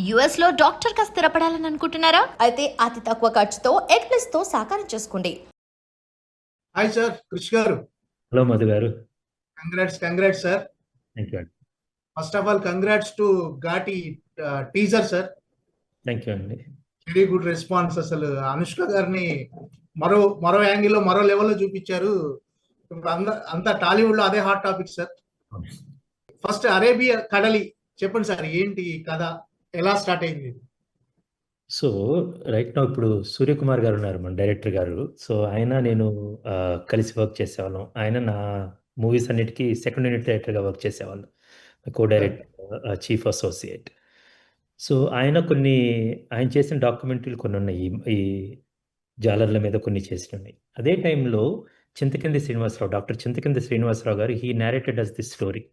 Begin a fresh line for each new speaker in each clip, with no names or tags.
US లో doctor గా స్థిరపడాలని అనుకుంటున్నారా? అయితే అతి తక్కువ ఖర్చుతో ఎగ్ప్లస్ తో సాకారం చేసుకోండి.
హాయ్ సార్, కృష్ గారు.
హలో మధు గారు.
Congrats sir.
థ్యాంక్ యూ అండి.
First of all congrats to Ghaati teaser sir.
Thank you అండి.
Very good response. అసలు అనుష్క గారిని మరో మరో యాంగిల్లో మరో లెవెల్లో చూపించారు. ఇప్పుడు అంతా టాలీవుడ్ లో అదే hot topic sir. First Arabia కడలి చెప్పండి సార్, ఏంటి ఈ కథ, ఎలా స్టార్ట్ అయింది?
సో రైట్ నౌ ఇప్పుడు సూర్యకుమార్ గారు ఉన్నారు మన డైరెక్టర్ గారు. సో ఆయన నేను కలిసి వర్క్ చేసేవాళ్ళం. ఆయన నా మూవీస్ అన్నిటికీ సెకండ్ యూనిట్ డైరెక్టర్గా వర్క్ చేసేవాళ్ళం, co director, chief associate. So ఆయన చేసిన డాక్యుమెంటరీలు కొన్ని ఉన్నాయి, ఈ జాలర్ల మీద కొన్ని చేసి ఉన్నాయి. అదే టైంలో చింతకింది శ్రీనివాసరావు, డాక్టర్ చింతకింది శ్రీనివాసరావు గారు, he narrated us the story.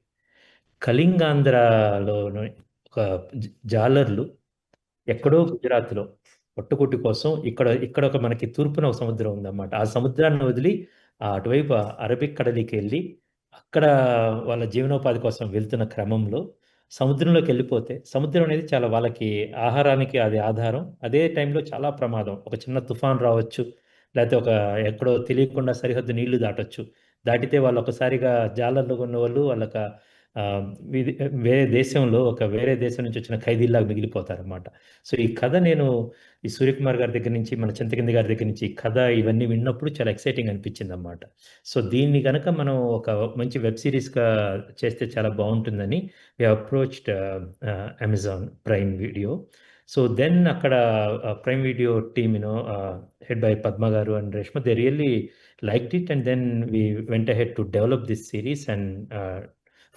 కళింగాంధ్రలో ఒక జాలర్లు ఎక్కడో గుజరాత్లో పట్టుకుట్టి కోసం ఇక్కడ ఒక మనకి తూర్పున ఒక సముద్రం ఉందన్నమాట. ఆ సముద్రాన్ని వదిలి అటువైపు అరబిక్ కడలికి వెళ్ళి అక్కడ వాళ్ళ జీవనోపాధి కోసం వెళ్తున్న క్రమంలో సముద్రంలోకి వెళ్ళిపోతే, సముద్రం అనేది చాలా వాళ్ళకి ఆహారానికి అది ఆధారం. అదే టైంలో చాలా ప్రమాదం. ఒక చిన్న తుఫాన్ రావచ్చు, లేకపోతే ఎక్కడో తెలియకుండా సరిహద్దు నీళ్లు దాటొచ్చు. దాటితే వాళ్ళు ఒకసారిగా జాలర్లు ఉన్న వాళ్ళు వాళ్ళకి వేరే దేశం నుంచి వచ్చిన ఖైదీల్లాగా మిగిలిపోతారన్నమాట. సో ఈ కథ నేను ఈ సూర్యకుమార్ గారి దగ్గర నుంచి, మన చింతకింది గారి దగ్గర నుంచి ఈ కథ ఇవన్నీ విన్నప్పుడు చాలా ఎక్సైటింగ్ అనిపించింది అన్నమాట. సో దీన్ని కనుక మనం ఒక మంచి వెబ్ సిరీస్గా చేస్తే చాలా బాగుంటుందని we approached Amazon Prime Video. So then అక్కడ Prime Video team headed by Padma గారు and Reshma, they really liked it and then we went ahead to develop this series and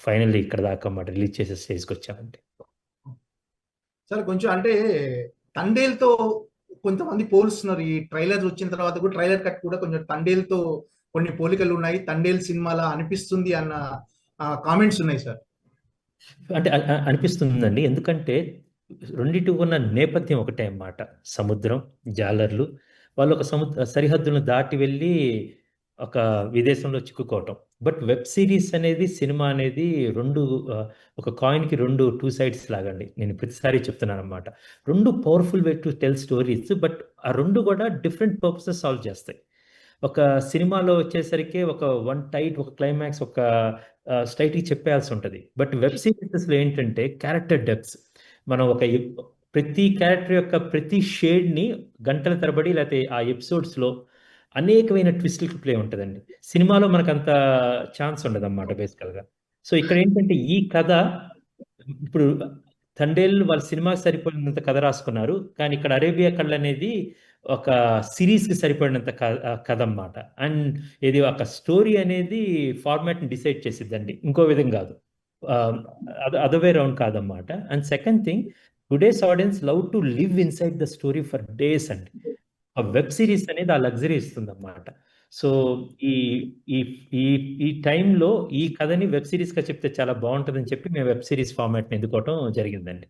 finally ఇక్కడ దాకా మాట రిలీజ్ చేసే స్టేజ్కి వచ్చామండి.
సార్ కొంచెం అంటే తండేల్తో కొంతమంది పోలుస్తున్నారు. ఈ ట్రైలర్ వచ్చిన తర్వాత కూడా ట్రైలర్ కట్ కూడా కొంచెం తండేల్తో కొన్ని పోలికలు ఉన్నాయి, తండేల్ సినిమాలా అనిపిస్తుంది అన్న కామెంట్స్ ఉన్నాయి సార్.
అంటే అనిపిస్తుందండి, ఎందుకంటే రెండింటి ఉన్న నేపథ్యం ఒకటే అన్నమాట. సముద్రం, జాలర్లు, వాళ్ళు ఒక సరిహద్దులను దాటి వెళ్ళి ఒక విదేశంలో చిక్కుకోవటం. బట్ వెబ్ సిరీస్ అనేది, సినిమా అనేది ఒక కాయిన్కి టూ సైడ్స్ లాగండి. నేను ప్రతిసారి చెప్తున్నాను అనమాట. రెండు powerful way to tell stories, but ఆ రెండు కూడా డిఫరెంట్ పర్పసెస్ సాల్వ్ చేస్తాయి. ఒక సినిమాలో వచ్చేసరికి ఒక క్లైమాక్స్, ఒక స్ట్రైట్కి చెప్పేయాల్సి ఉంటుంది. బట్ వెబ్ సిరీస్లో ఏంటంటే క్యారెక్టర్ డెప్త్స్, మనం ప్రతి క్యారెక్టర్ యొక్క ప్రతి షేడ్ని గంటల తరబడి, లేకపోతే ఆ ఎపిసోడ్స్లో అనేకమైన ట్విస్టులకి ప్లే ఉంటుందండి. సినిమాలో మనకు అంత ఛాన్స్ ఉండదు అన్నమాట బేసికల్గా. సో ఇక్కడ ఏంటంటే ఈ కథ, ఇప్పుడు తండేల్ వాళ్ళ సినిమాకి సరిపడినంత కథ రాసుకున్నారు, కానీ ఇక్కడ అరేబియా కళ్ళు అనేది ఒక సిరీస్కి సరిపడినంత కథ అన్నమాట. అండ్ ఇది ఒక స్టోరీ అనేది ఫార్మాట్ని డిసైడ్ చేసిద్దండి, ఇంకో విధం కాదు, అదవే రౌండ్ కాదన్నమాట. And second thing, today's audience love to live inside the story for days అండి. ఆ వెబ్ సిరీస్ అనేది ఆ లగ్జరీ ఇస్తుంది అన్నమాట. సో ఈ ఈ ఈ ఈ టైంలో ఈ కథని వెబ్ సిరీస్గా చెప్తే చాలా బాగుంటుందని చెప్పి మేము వెబ్ సిరీస్ ఫార్మాట్ని ఎన్నుకోవటం జరిగిందండి.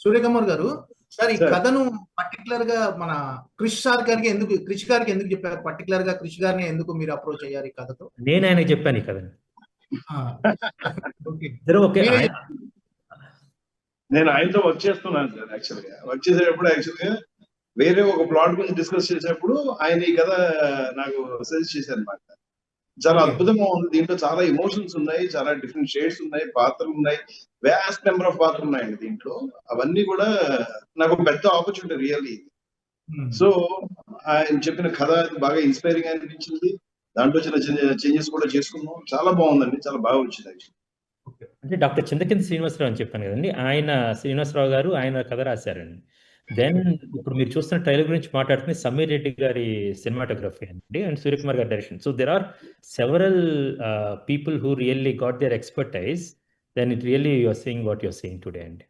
సూర్యకుమార్ గారు, సార్ ఈ కథను పర్టికులర్ గా మన క్రిష్ గారికి ఎందుకు చెప్పారు? పర్టికులర్ గా క్రిష్ గారిని ఎందుకు మీరు అప్రోచ్ అయ్యారు ఈ కథతో?
నేను ఆయనకు చెప్పాను ఈ కథని.
నేను ఆయనతో వర్క్ చేస్తున్నాను సార్. వర్క్ చేసేటప్పుడు వేరే ఒక ప్లాట్ గురించి డిస్కస్ చేసేటప్పుడు ఆయన ఈ కథ నాకు సజెస్ట్ చేశారు అనమాట. చాలా అద్భుతంగా ఉంది, దీంట్లో చాలా ఎమోషన్స్ ఉన్నాయి, చాలా డిఫరెంట్ షేడ్స్ ఉన్నాయి, పాత్రలు ఉన్నాయి, వ్యాస్ట్ నెంబర్ ఆఫ్ పాత్రలు ఉన్నాయండి దీంట్లో. అవన్నీ కూడా నాకు పెద్ద ఆపర్చునిటీ రియల్లీ. సో ఆయన చెప్పిన కథ బాగా ఇన్స్పైరింగ్ అనిపించింది. దాంట్లో చిన్న చిన్న చేంజెస్ కూడా చేసుకున్నాం. చాలా బాగుందండి, చాలా బాగా వచ్చింది.
అంటే డాక్టర్ చింతకింది శ్రీనివాసరావు అని చెప్పాను కదండి, శ్రీనివాసరావు గారు ఆయన కథ రాశారండి. దెన్ ఇప్పుడు మీరు చూస్తున్న ట్రైలర్ గురించి మాట్లాడుతున్న సమీర్ రెడ్డి గారి సినిమాటోగ్రఫీ అండి, అండ్ సూర్యకుమార్ గారి direction. So there are several people who really got their expertise. Then it really you're seeing what you're seeing today అండి.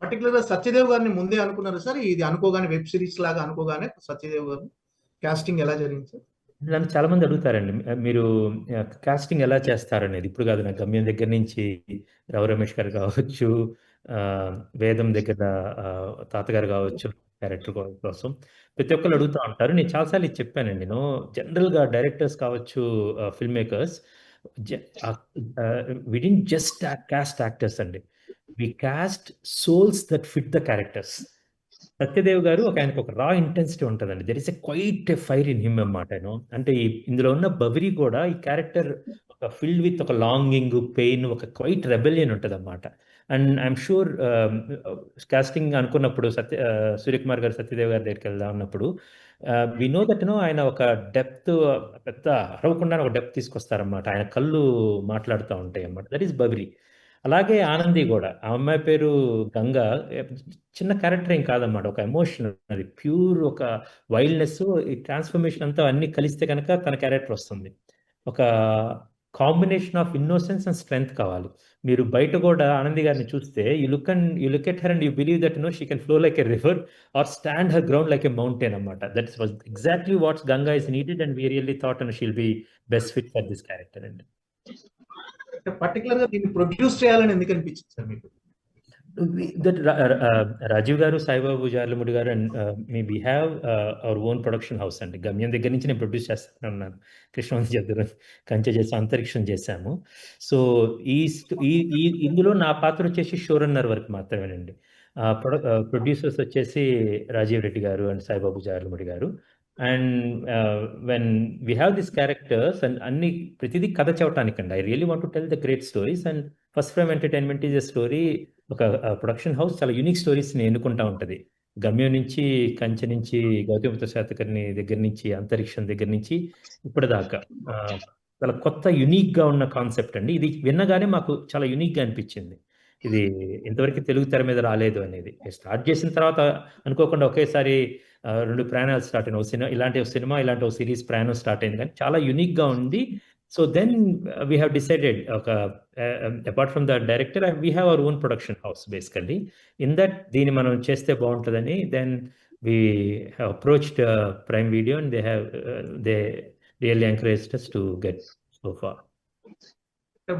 పర్టికులర్ గా సత్యదేవ్ గారిని ముందే అనుకున్నారు సార్? ఇది అనుకోగానే వెబ్ సిరీస్ లాగా అనుకోగానే సత్యదేవ్ గారు కాస్టింగ్ ఎలా జరిగింది సార్?
నన్ను చాలా మంది అడుగుతారండి, మీరు కాస్టింగ్ ఎలా చేస్తారనేది. ఇప్పుడు కాదు, నా గమ్యం దగ్గర నుంచి రవి రమేష్ గారు కావచ్చు, వేదం దగ్గర తాతగారు కావచ్చు, క్యారెక్టర్ కోసం ప్రతి ఒక్కరు అడుగుతూ ఉంటారు. నేను చాలాసార్లు ఇది చెప్పానండి. నేను జనరల్గా డైరెక్టర్స్ కావచ్చు, film makers, we didn't just cast actors అండి. We cast souls that fit the characters. Satyadev గారు ఆయనకు ఒక రా ఇంటెన్సిటీ ఉంటుందండి. There is a quiet a fire in him అన్నమాట. అంటే ఇందులో ఉన్న బవిరి కూడా ఈ క్యారెక్టర్ ఒక ఫిల్డ్ విత్ ఒక లాంగింగ్, పెయిన్, ఒక క్వైట్ రెబెలియన్ ఉంటుంది అన్నమాట. అండ్ ఐఎమ్ షూర్ కాస్టింగ్ అనుకున్నప్పుడు సూర్యకుమార్ గారు సత్యదేవ్ గారి దగ్గరికి వెళ్దాం అన్నప్పుడు వి నో దట్ ఆయన ఒక డెప్త్, పెద్ద అరవకుండా ఒక డెప్త్ తీసుకొస్తారన్నమాట. ఆయన కళ్ళు మాట్లాడుతూ ఉంటాయి అన్నమాట. That is Baviri. అలాగే ఆనంది కూడా, ఆ అమ్మాయి పేరు గంగ. చిన్న క్యారెక్టర్ ఏం కాదన్నమాట, ఒక ఎమోషన్, అది ప్యూర్ ఒక వైల్డ్నెస్. ఈ ట్రాన్స్ఫర్మేషన్ అంతా అన్ని కలిస్తే కనుక తన క్యారెక్టర్ వస్తుంది. ఒక combination of innocence and strength కావాలి. మీరు బయట కూడా ఆనంది గారిని చూస్తే you look at her and you believe that she can flow like a river or stand her ground like a mountain అన్నమాట. That was exactly what's Ganga is needed and we really thought and she'll be best fit for this character అండి.
Particular గా దీన్ని produce చేయాలని ఎందుకు అనిపించింది sir మీకు?
That Rajiv గారు, సాయిబాబు జార్లముడి గారు and we have our own production house అండి. గమ్యం దగ్గర నుంచి నేను ప్రొడ్యూస్ చేస్తున్నాను. కృష్ణవంశీ దగ్గర కంచె చేసి అంతరిక్షం చేశాము. సో ఇందులో నా పాత్ర వచ్చేసి షో రన్నర్ వరకు మాత్రమేనండి. ప్రొడ్యూసర్స్ వచ్చేసి రాజీవ్ రెడ్డి గారు అండ్ సాయిబాబు జార్లముడి గారు. And when we have this characters and ప్రతిదీ కథ చెప్పటానికండి. I really want to tell the great stories. And First Frame Entertainment is a story. ఒక ప్రొడక్షన్ హౌస్ చాలా యూనిక్ స్టోరీస్ని ఎన్నుకుంటా ఉంటుంది. గమ్యం నుంచి, కంచె నుంచి, గౌతమిపుత్ర శాతకర్ణి దగ్గర నుంచి, అంతరిక్షం దగ్గర నుంచి ఇప్పటిదాకా చాలా కొత్త యూనిక్గా ఉన్న కాన్సెప్ట్ అండి. ఇది విన్నగానే మాకు చాలా యూనిక్గా అనిపించింది. ఇది ఇంతవరకు తెలుగు తెర మీద రాలేదు అనేది. స్టార్ట్ చేసిన తర్వాత అనుకోకుండా ఒకేసారి 2 ప్రయాణాలు స్టార్ట్ అయిన, ఒక సినిమా ఇలాంటి ఒక సిరీస్ ప్రయాణం స్టార్ట్ అయింది, కానీ చాలా యూనిక్గా ఉంది. So then we have decided, apart from the director, we have our own production house basically. In that దీన్ని మనం చేస్తే బాగుంటుందని then we have approached Prime Video and they really encouraged us to get so far.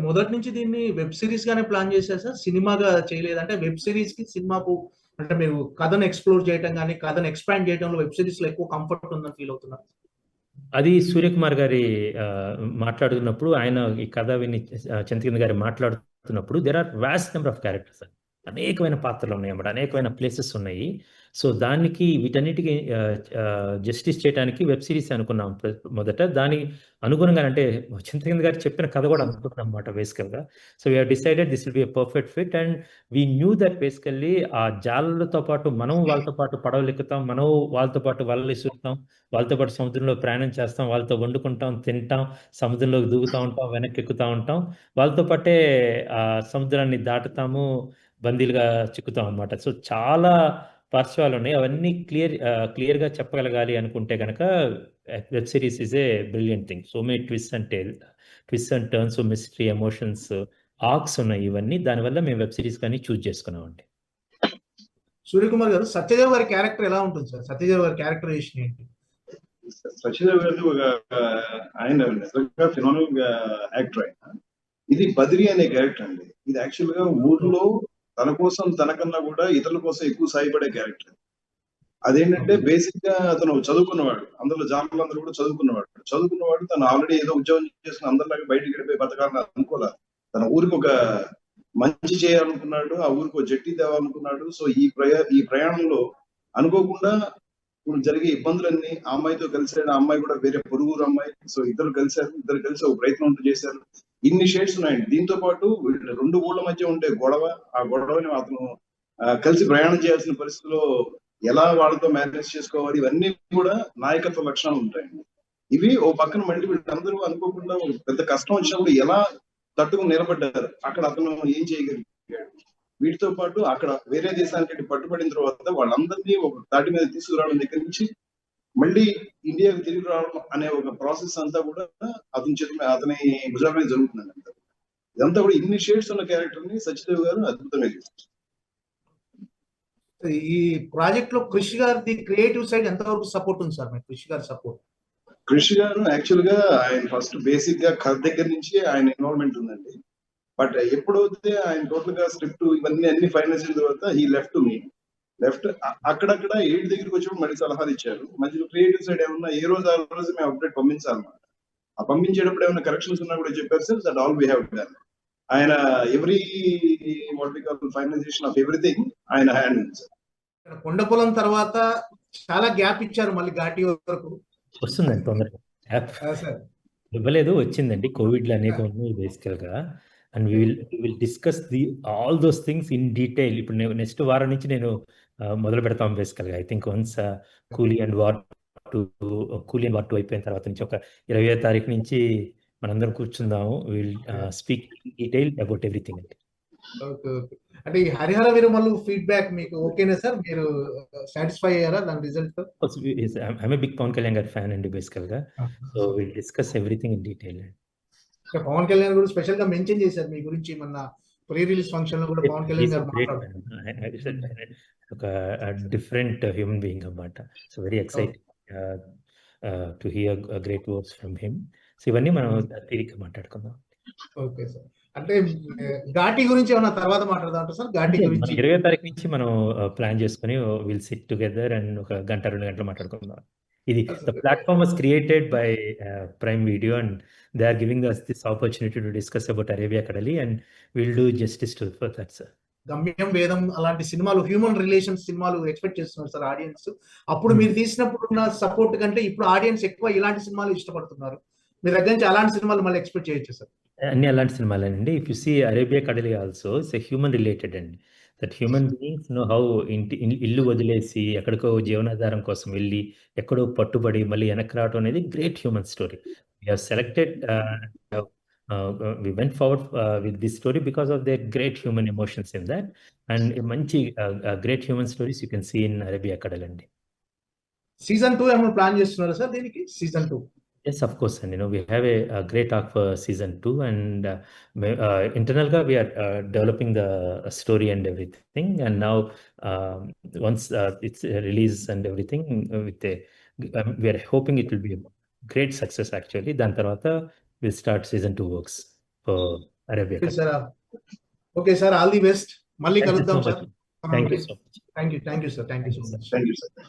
మొదటి నుంచి దీన్ని web series గానే plan చేశారు sir, సినిమాగా చేయలేదంటే? వెబ్ సిరీస్ కి సినిమాకు అంటే మీరు కథను ఎక్స్ప్లోర్ చేయడం కానీ కథను ఎక్స్పాండ్ చేయడంలో వెబ్ సిరీస్ లో ఎక్కువ కంఫర్ట్ ఉందని ఫీల్ అవుతున్నారు?
అది సూర్యకుమార్ గారి మాట్లాడుతున్నప్పుడు, ఆయన ఈ కథ విని చింతకింద గారి మాట్లాడుతున్నప్పుడు, there are vast number of characters, అనేకమైన పాత్రలు ఉన్నాయి అన్నమాట, అనేకమైన ప్లేసెస్ ఉన్నాయి. సో దానికి వీటన్నిటికీ జస్టిస్ చేయడానికి వెబ్ సిరీస్ అనుకున్నాం మొదట. దాని అనుగుణంగా అంటే చింతకింద గారు చెప్పిన కథ కూడా అనుకున్నాం అన్నమాట బేసికల్గా. So we decided this will be a perfect fit. And we knew that basically ఆ జాలతో పాటు మనం వాళ్ళతో పాటు పడవలు ఎక్కుతాం, మనం వాళ్ళతో పాటు వలలు ఇసురుతాం, వాళ్ళతో పాటు సముద్రంలో ప్రయాణం చేస్తాం, వాళ్ళతో వండుకుంటాం, తింటాం, సముద్రంలోకి దూకుతూ ఉంటాం, వెనక్కి ఎక్కుతూ ఉంటాం, వాళ్ళతో పాటే ఆ సముద్రాన్ని దాటుతాము, బందీలుగా చిక్కుతాం అన్నమాట. సో చాలా పార్శ్వాలు ఉన్నాయి. అవన్నీ క్లియర్గా చెప్పగలగాలి అనుకుంటే కనుక web series is a brilliant thing. So many twist and turns, mystery, emotions, arcs ఉన్నాయి. ఇవన్నీ దానివల్ల మేము వెబ్ సిరీస్ కానీ చూజ్ చేసుకున్నామండి.
సూర్యకుమార్ గారు, సత్యదేవ్ గారి క్యారెక్టర్ ఎలా ఉంటుంది సార్? సత్యదేవ్ గారి క్యారెక్టరైజేషన్ ఏంటి?
సత్యదేవ్ గారు ఆయన నిజంగా ఫినామినల్ యాక్టర్. ఆయన ఇది బద్రి అనే క్యారెక్టర్ అండి. ఇది యాక్చువల్ గా ఊర్లో తన కోసం, తనకన్నా కూడా ఇతరుల కోసం ఎక్కువ సాయపడే క్యారెక్టర్. అదేంటంటే బేసిక్ గా అతను చదువుకున్నవాడు, అందులో జానులందరూ కూడా చదువుకున్నవాడు. తను ఆల్రెడీ ఏదో ఉద్యోగం చేసుకుని అందరిలాగా బయటికి వెళ్ళిపోయి బతకాలని అనుకోలే. తన ఊరికి ఒక మంచి చేయాలనుకున్నాడు, ఆ ఊరికి ఒక జట్టి తేవాలనుకున్నాడు. సో ఈ ప్రయాణంలో అనుకోకుండా ఇప్పుడు జరిగే ఇబ్బందులన్నీ ఆ అమ్మాయితో కలిసాడు. ఆ అమ్మాయి కూడా వేరే పొరుగురు అమ్మాయి. సో ఇద్దరు కలిసి ఒక ప్రయత్నం చేశారు. ఇన్ని షేడ్స్ ఉన్నాయండి. దీంతో పాటు 2 ఊళ్ళ మధ్య ఉండే గొడవ, ఆ గొడవని అతను కలిసి ప్రయాణం చేయాల్సిన పరిస్థితిలో ఎలా వాళ్ళతో మేనేజ్ చేసుకోవాలి, ఇవన్నీ కూడా నాయకత్వ లక్షణాలు ఉంటాయండి. ఇవి ఓ పక్కన మళ్ళీ వీళ్ళందరూ అనుకోకుండా ఒక పెద్ద కష్టం వచ్చినప్పుడు ఎలా తట్టుకుని నిలబడ్డారు, అక్కడ అతను ఏం చేయగలిగాడు. వీటితో పాటు అక్కడ వేరే దేశానికి పట్టుబడిన తర్వాత వాళ్ళందరినీ ఒక తాటి మీద తీసుకురావడం దగ్గర నుంచి మళ్ళీ ఇండియాకి తిరిగి రావడం అనే ఒక ప్రాసెస్ అంతా కూడా అతని భుజాల మీద జరుగుతుందండి. ఇదంతా కూడా ఇన్ని షేడ్స్ ఉన్న క్యారెక్టర్ ని సత్యదేవ్ గారు అద్భుతంగా చేస్తారు.
ఈ ప్రాజెక్ట్ లో కృషి గారి క్రియేటివ్ సైడ్ ఎంతవరకు సపోర్ట్ ఉంది సార్? మీకు కృషి గారి సపోర్ట్?
కృషి గారు యాక్చువల్ గా ఆయన ఫస్ట్ బేసిక్ గా కథ దగ్గర నుంచి ఆయన ఇన్వాల్వ్మెంట్ ఉందండి. బట్ ఎప్పుడైతే ఆయన టోటల్ గా స్క్రిప్ట్ ఇవన్నీ అన్ని ఫైనల్ చేసిన తర్వాత హీ లెఫ్ట్ అక్కడక్కడ 8 దగ్గరికి వచ్చినప్పుడు మళ్ళీ సలహాలు ఇచ్చారు. మధ్యలో క్రియేటివ్ సైడ్ ఏమన్నా ఏ రోజు ఆ రోజు మేము అప్డేట్ పంపించాలన్నమాట. ఆ పంపించేటప్పుడు ఏమైనా కరెక్షన్స్ ఉన్నా కూడా చెప్పారు sir, that all we have done. ఆయన ఎవ్రీ ఫైనలైజేషన్ ఆఫ్ ఎవ్రీథింగ్ ఆయన హ్యాండ్ ఉంది సార్.
కొండపొలం తర్వాత చాలా గ్యాప్ ఇచ్చారు మళ్ళీ ఘాటి వరకు.
వస్తుందండి తొందరగా.
సార్
ఇవ్వలేదు, వచ్చిందండి. కోవిడ్లో అనేక ఉన్నాయి బేసికల్గా. And will discuss all those things in detail. ఇప్పుడు నెక్స్ట్ వారం నుంచి నేను మొదలు పెడతాం బేసికల్గా. I think once Coolie and war 2 అయిపోయిన తర్వాత నుంచి ఒక 20వ తారీఖు నుంచి మనందరం కూర్చుందాము. Will speak in detail about everything అండి.
Okay okay. అంటే ఈ హరిహర వీరమల్లు ఫీడ్బ్యాక్ మీకు ఓకేనా సార్? మీరు సాటిస్ఫై అయ్యారా దాని రిజల్ట్ తో?
I'm a big Pawan Kalyan గారి ఫ్యాన్ అండి బేసికల్గా. So will discuss everything in detail.
Pawan Kalyan కూడా స్పెషల్ గా మెన్షన్ చేశారు మీ గురించి. మన ప్రీ రిలీజ్ ఫంక్షన్ లో కూడా పవన్ కళ్యాణ్ గారు మాట్లాడారు.
ఒక డిఫరెంట్ హ్యూమన్ బీయింగ్ అన్నమాట. So very exciting to hear great words from him. So ఇవన్నీ మనం తీరిక మాట్లాడుకుందాం.
Okay sir. అంటే ఘాటి గురించి ఏమన్నా తర్వాత మాట్లాడదాం సార్? ఘాటి గురించి
20వ తారీఖు నుంచి మనం ప్లాన్ చేసుకుని విల్ సిట్ టుగెదర్ అండ్ ఒక 1-2 గంటలు మాట్లాడుకుందాం. ఇది the platform was created by Prime Video and they are giving us this opportunity to discuss about Arabia Kadali and we'll do justice to for that, sir.
గమ్యం వేదం అలాంటి సినిమాలు, హ్యూమన్ రిలేషన్స్ సినిమాలు expect చేస్తున్నారు సార్ ఆడియన్స్. అప్పుడు మీరు తీసినప్పుడు ఉన్న సపోర్ట్ కంటే ఇప్పుడు ఆడియన్స్ ఎక్కువ ఇలాంటి సినిమాలు ఇష్టపడుతున్నారు. మీ దగ్గర నుంచి అలాంటి సినిమాలు మళ్ళీ ఎక్స్పెక్ట్ చేయొచ్చు సార్?
అన్ని అలాంటి సినిమాలేనండి. If you see Arabia Kadali also it's a human related అండి. That human beings know how ఇల్లు వదిలేసి ఎక్కడికో జీవనాధారం కోసం వెళ్ళి ఎక్కడో పట్టుబడి మళ్ళీ వెనక్కి రావడం అనేది great human story. We have selected we went forward with this story because of their great human emotions in that, and a manchi great human stories you can see in Arabia Kadal అండి.
Season 2 ఏమైనా plan చేస్తున్నారా sir దీనికి? Season 2?
Yes, of course, and we have a great arc for season 2, and internal we are developing the story and everything, and now once it's released and everything, we are hoping it will be a great success actually. Dan tarvata we'll start season 2 works for Arabia.
Okay sir, all the best. Malli
Thank you
kaluddam
so
sir.
much. Thank you so much.
Thank you sir. Thank you so much.
Thank you sir.